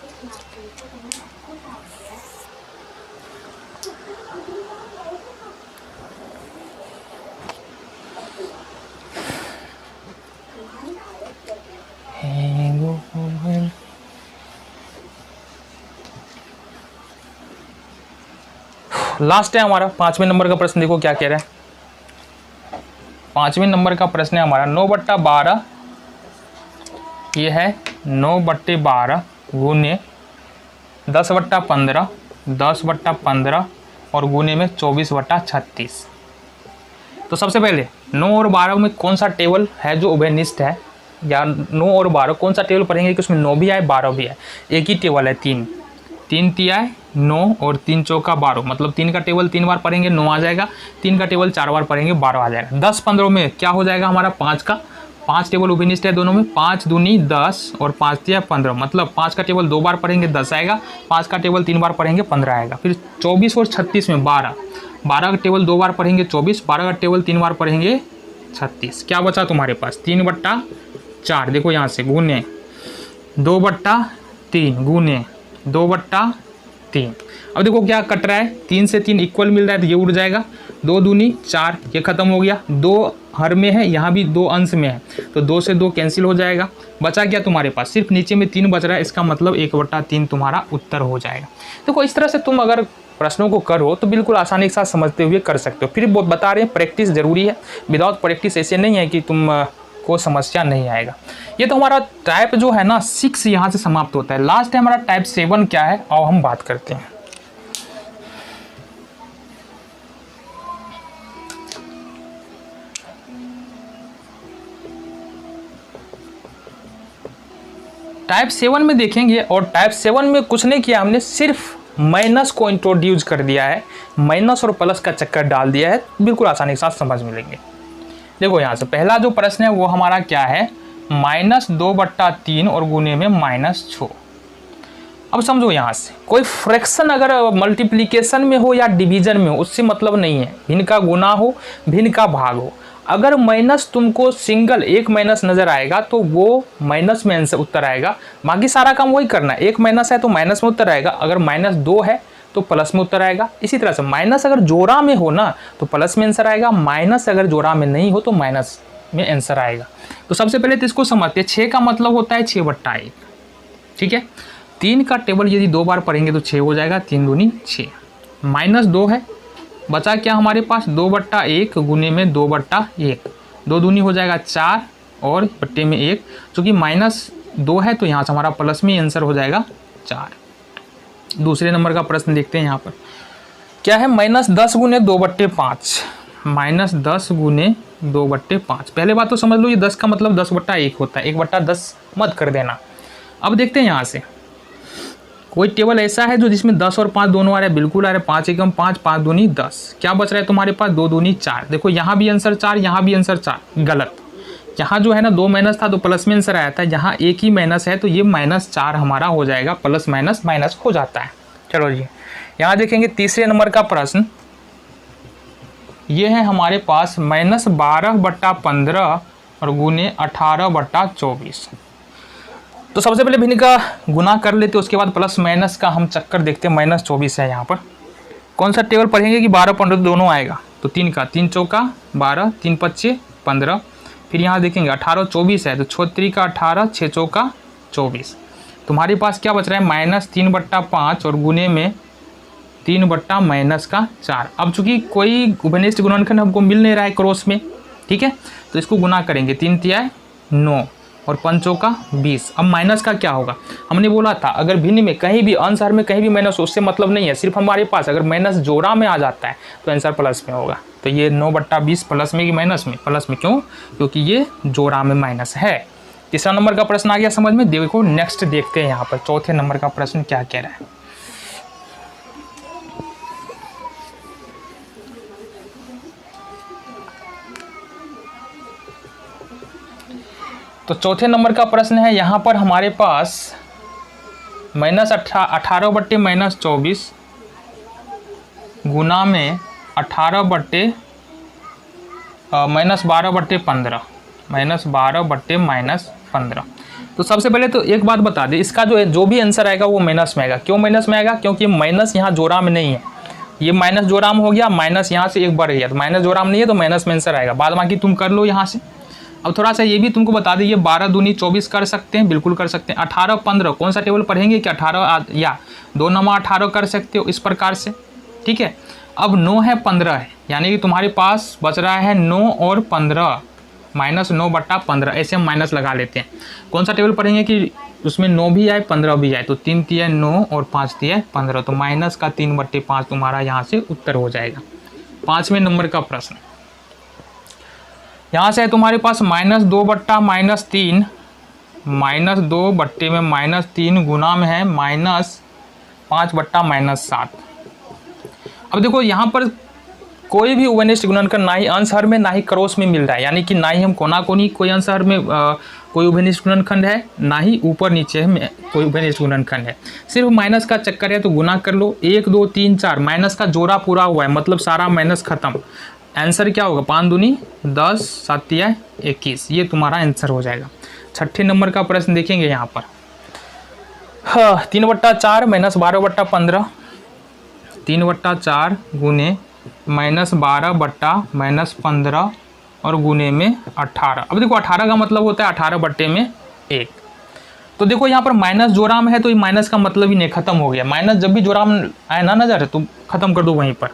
लास्ट है हमारा 5वें नंबर का प्रश्न। देखो क्या कह रहा है। 5वें नंबर का प्रश्न है हमारा 9/12। ये है 9/12 गुने 10/15, 10/15 और गुने में 24/36। तो सबसे पहले 9 और 12 में कौन सा टेबल है जो उभयनिष्ठ है, या 9 और 12 कौन सा टेबल पढ़ेंगे कि उसमें 9 भी आए 12 भी आए? एक ही टेबल है। 3 तिया 9 और 3 चौका 12, मतलब 3 का टेबल 3 बार पढ़ेंगे 9 आ जाएगा। 3 का टेबल 4 बार पढ़ेंगे 12 आ जाएगा। 10-15 में क्या हो जाएगा हमारा? 5 का। 5 टेबल उभयनिष्ठ है दोनों में। 5 दूनी 10 और 5 तिया 15, मतलब 5 का टेबल 2 बार पढ़ेंगे 10 आएगा। 5 का टेबल 3 बार पढ़ेंगे 15 आएगा। फिर 24 और 36 में 12 का टेबल 2 बार पढ़ेंगे 24, 12 का टेबल 3 बार पढ़ेंगे 36। क्या बचा तुम्हारे पास? 3/4। देखो यहाँ से गुने 2/3 गुने 2/3। अब देखो क्या कट रहा है, 3 से 3 इक्वल मिल रहा है तो ये उड़ जाएगा। 2 दूनी 4, ये खत्म हो गया। 2 हर में है, यहाँ भी 2 अंश में है तो 2 से 2 कैंसिल हो जाएगा। बचा क्या तुम्हारे पास? सिर्फ नीचे में 3 बच रहा है। इसका मतलब 1/3 तुम्हारा उत्तर हो जाएगा। देखो इस तरह से तुम अगर प्रश्नों को करो तो बिल्कुल आसानी के साथ समझते हुए कर सकते हो। फिर वो बता रहे हैं प्रैक्टिस जरूरी है। विदाउट प्रैक्टिस ऐसे नहीं है कि तुम को समस्या नहीं आएगा। ये तो हमारा टाइप जो है ना 6 यहाँ से समाप्त होता है। लास्ट है हमारा टाइप 7 क्या है, आओ हम बात करते हैं। टाइप 7 में देखेंगे, और टाइप 7 में कुछ नहीं किया हमने, सिर्फ माइनस को इंट्रोड्यूस कर दिया है। माइनस और प्लस का चक्कर डाल दिया है। बिल्कुल आसानी के साथ समझ मिलेंगे। देखो यहाँ से पहला जो प्रश्न है वो हमारा क्या है? -2/3 और गुने में -6। अब समझो यहाँ से कोई फ्रैक्शन अगर मल्टीप्लिकेशन में हो या डिवीजन में हो उससे मतलब नहीं है। भिन्न का गुना हो, भिन्न का भाग हो, अगर माइनस तुमको सिंगल एक माइनस नजर आएगा तो वो माइनस में आंसर उत्तर आएगा। बाकी सारा काम वही करना है। एक माइनस है तो माइनस में उत्तर आएगा, अगर -2 है तो प्लस में उत्तर आएगा। इसी तरह से माइनस अगर जोड़ा में हो ना तो प्लस में आंसर आएगा, माइनस अगर जोड़ा में नहीं हो तो माइनस में आंसर आएगा। तो सबसे पहले तो इसको समझते हैं। 6 का मतलब होता है 6/1, ठीक है। 3 का टेबल यदि 2 बार पढ़ेंगे तो 6 हो जाएगा। 3 दूनी 6, -2 है। बचा क्या हमारे पास? 2/1 गुने में 2/1, 2 दूनी हो जाएगा 4 और बट्टे में 1। चूँकि -2 है तो यहाँ से हमारा प्लस में आंसर हो जाएगा 4। दूसरे नंबर का प्रश्न देखते हैं। यहाँ पर क्या है? -10 गुने 2/5, -10 गुने 2/5। पहले बात तो समझ लो, ये 10 का मतलब 10/1 होता है। 1/10 मत कर देना। अब देखते हैं यहाँ से कोई टेबल ऐसा है जो जिसमें 10 और 5 दोनों आ रहे हैं, बिल्कुल आ रहे हैं। 5 एकम 5, 5 दूनी 10। क्या बच रहा है तुम्हारे पास? 2 दूनी 4। देखो यहाँ भी आंसर 4, यहाँ भी आंसर 4, गलत। यहाँ जो है ना 2 माइनस था तो प्लस में आंसर आया था। यहाँ एक ही माइनस है तो ये -4 हमारा हो जाएगा। प्लस माइनस माइनस हो जाता है। चलो जी यहाँ देखेंगे तीसरे नंबर का प्रश्न। ये है हमारे पास -12/15 और गुने 18/24। तो सबसे पहले भिन्न का गुना कर लेते, उसके बाद प्लस माइनस का हम चक्कर देखते हैं। -24 है यहाँ पर। कौन सा टेबल पढ़ेंगे कि 12-15 दोनों आएगा? तो 3 का 3 चौका 12, 3 पच्चे 15। फिर यहाँ देखेंगे 18-24 है तो 6 का 18, 6 चौका 24। तुम्हारे पास क्या बच रहा है? -3/5 और गुने में 3/-4। अब चूंकि कोई उभयनिष्ठ गुणनखंड हमको मिल नहीं रहा है क्रॉस में, ठीक है, तो इसको गुना करेंगे। 3 तिया 9 और पंचों का 20। अब माइनस का क्या होगा, हमने बोला था अगर भिन्न में कहीं भी आंसर में कहीं भी माइनस हो उससे मतलब नहीं है, सिर्फ हमारे पास अगर माइनस जोड़ा में आ जाता है तो आंसर प्लस में होगा। तो ये 9/20 प्लस में कि माइनस में? प्लस में। क्यों? क्योंकि ये जोड़ा में माइनस है। तीसरा नंबर का प्रश्न आ गया समझ में। देखो नेक्स्ट देखते हैं यहाँ पर चौथे नंबर का प्रश्न क्या कह रहा है। तो चौथे नंबर का प्रश्न है यहाँ पर हमारे पास -18/-24 गुना में 18/-12/15 -12/-15। तो सबसे पहले तो एक बात बता दें, इसका जो भी आंसर आएगा वो माइनस में आएगा। क्यों माइनस में आएगा? क्योंकि माइनस यहाँ जोड़ा में नहीं है, ये माइनस जोड़ा में हो गया, माइनस यहाँ से एक बढ़ गया, तो माइनस जोड़ा में नहीं है तो माइनस में आंसर आएगा। बाद बाकी तुम कर लो यहाँ से। अब थोड़ा सा ये भी तुमको बता दें, ये 12 दूनी 24 कर सकते हैं, बिल्कुल कर सकते हैं। 18/15 कौन सा टेबल पढ़ेंगे कि 18 या 2 9 18 कर सकते हो इस प्रकार से, ठीक है। अब 9 है 15 है, यानी कि तुम्हारे पास बच रहा है 9 और 15 -9/15, ऐसे हम माइनस लगा लेते हैं। कौन सा टेबल पढ़ेंगे कि उसमें 9 भी आए 15 भी आए, तो 3 तिया 9 और 5 तिया 15, तो माइनस का 3/5 तुम्हारा यहाँ से उत्तर हो जाएगा। 5वें नंबर का प्रश्न यहाँ से है तुम्हारे पास -2/-3 -2/-3 गुना में है -5/-7। अब देखो यहाँ पर कोई भी उभयनिष्ठ गुणनखंड ना ही अंश हर में ना ही क्रॉस में मिल रहा है, यानी कि ना ही हम कोना कोनी कोई अंश हर में कोई उभयनिष्ठ गुणनखंड है, ना ही ऊपर नीचे में कोई उभयनिष्ठ गुणनखंड है। सिर्फ माइनस का चक्कर है, तो गुना कर लो। 1 2 3 4 माइनस का जोड़ा पूरा हुआ है, मतलब सारा माइनस खत्म। आंसर क्या होगा? 5 दूनी 10 7 तिया 21, ये तुम्हारा आंसर हो जाएगा। 6ठे नंबर का प्रश्न देखेंगे यहाँ पर। 3/4 -12/15, 3/4 गुने -12/-15 और गुने में 18। अब देखो 18 का मतलब होता है 18/1। तो देखो यहाँ पर माइनस जोड़ा में है तो ये माइनस का मतलब ही नहीं, खत्म हो गया। माइनस जब भी जोड़ा में आए ना नजर तो खत्म कर दो वहीं पर।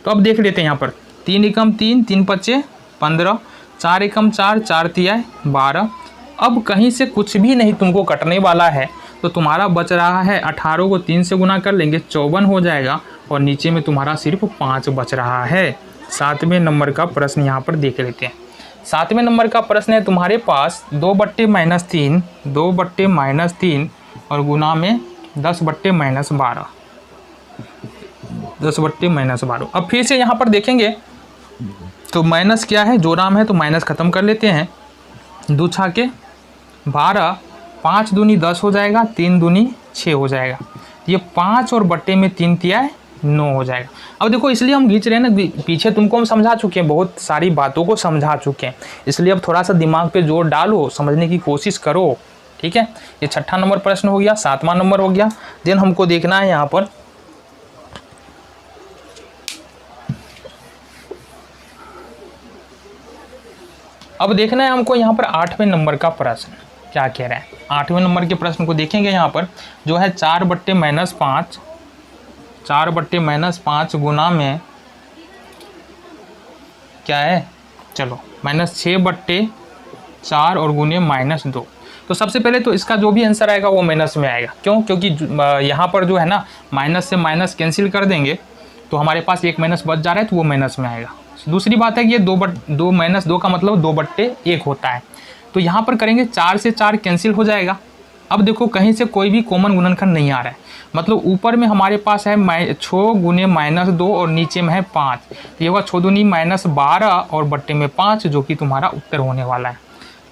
तो अब देख लेते हैं यहाँ पर 3 एकम 3 3 पच्चे 15, 4 एकम 4 4 तिया 12। अब कहीं से कुछ भी नहीं तुमको कटने वाला है, तो तुम्हारा बच रहा है 18 को 3 से गुना कर लेंगे 54 हो जाएगा, और नीचे में तुम्हारा सिर्फ 5 बच रहा है। 7वें नंबर का प्रश्न यहाँ पर देख लेते हैं। 7वें नंबर का प्रश्न है तुम्हारे पास 2/-3 2/-3 और गुना में 10/-12 10/-12। अब फिर से यहाँ पर देखेंगे तो माइनस क्या है, जोड़ा में है तो माइनस खत्म कर लेते हैं। 2 छाके 12, 5 दूनी 10 हो जाएगा, 3 दूनी 6 हो जाएगा। ये 5 और बट्टे में 3 तिया 9 हो जाएगा। अब देखो इसलिए हम खींच रहे हैं ना, पीछे तुमको हम समझा चुके हैं, बहुत सारी बातों को समझा चुके हैं, इसलिए अब थोड़ा सा दिमाग पे जोर डालो, समझने की कोशिश करो, ठीक है। ये 6ठा नंबर प्रश्न हो गया। 7वां नंबर हो गया। देन हमको देखना है यहाँ पर अब देखना है हमको यहाँ पर 8वें नंबर का प्रश्न क्या कह रहा है। 8वें नंबर के प्रश्न को देखेंगे यहाँ पर, जो है 4/-5 4/-5 गुना में क्या है, चलो -6/4 और गुने -2। तो सबसे पहले तो इसका जो भी आंसर आएगा वो माइनस में आएगा। क्यों? क्योंकि यहाँ पर जो है ना माइनस से माइनस कैंसिल कर देंगे तो हमारे पास एक माइनस बच जा रहा है, तो वो माइनस में आएगा। दूसरी बात है कि ये 2 -2 का मतलब 2/1 होता है, तो यहाँ पर करेंगे 4 से 4 कैंसिल हो जाएगा। अब देखो कहीं से कोई भी कॉमन गुणनखंड नहीं आ रहा है, मतलब ऊपर में हमारे पास है 6 गुने -2 और नीचे में है 5, तो ये होगा 6 दूनी -12 और बट्टे में 5, जो कि तुम्हारा उत्तर होने वाला है।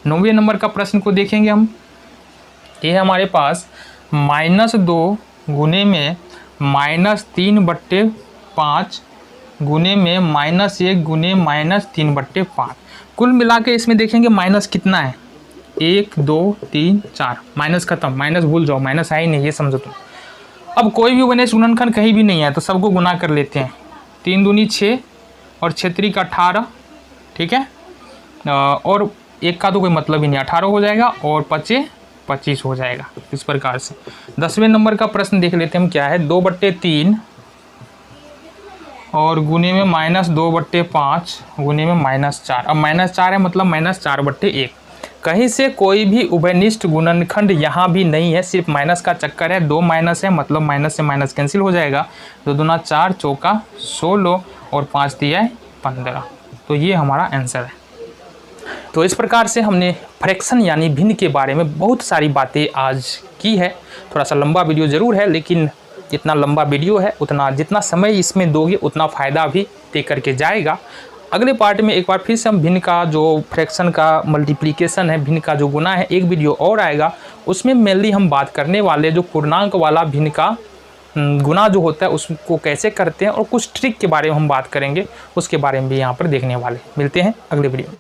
9वें नंबर का प्रश्न को देखेंगे हम। ये है हमारे पास -2 गुने में -3/5 गुने में -1 गुने -3/5। कुल मिला के इसमें देखेंगे माइनस कितना है, 1 2 3 4, माइनस खत्म, माइनस भूल जाओ, माइनस है ही नहीं, ये समझो तुम। अब कोई भी उभयनिष्ठ गुणनखंड कहीं भी नहीं है, तो सबको गुना कर लेते हैं। 3 दूनी 6 और 6 3 का 18, ठीक है, और 1 का तो कोई मतलब ही नहीं, 18 हो जाएगा और 5 25 हो जाएगा। इस प्रकार से 10वें नंबर का प्रश्न देख लेते हैं हम क्या है। 2/3 और गुने में -2/5 गुने में -4। अब -4 है मतलब -4/1, कहीं से कोई भी उभयनिष्ठ गुणनखंड यहाँ भी नहीं है, सिर्फ माइनस का चक्कर है। 2 माइनस है मतलब माइनस से माइनस कैंसिल हो जाएगा। 2 दूना 4, चौका 16 और 5 दिया है 15। तो ये हमारा आंसर है। तो इस प्रकार से हमने फ्रैक्शन यानी भिन्न के बारे में बहुत सारी बातें आज की है। थोड़ा सा लंबा वीडियो ज़रूर है, लेकिन जितना लंबा वीडियो है उतना जितना समय इसमें दोगे उतना फ़ायदा भी दे करके जाएगा। अगले पार्ट में एक बार फिर से हम भिन्न का जो फ्रैक्शन का मल्टीप्लिकेशन है, भिन्न का जो गुना है, एक वीडियो और आएगा। उसमें मेनली हम बात करने वाले जो पूर्णांक वाला भिन्न का गुना जो होता है उसको कैसे करते हैं और कुछ ट्रिक के बारे में हम बात करेंगे, उसके बारे में भी यहाँ पर देखने वाले। मिलते हैं अगले वीडियो में।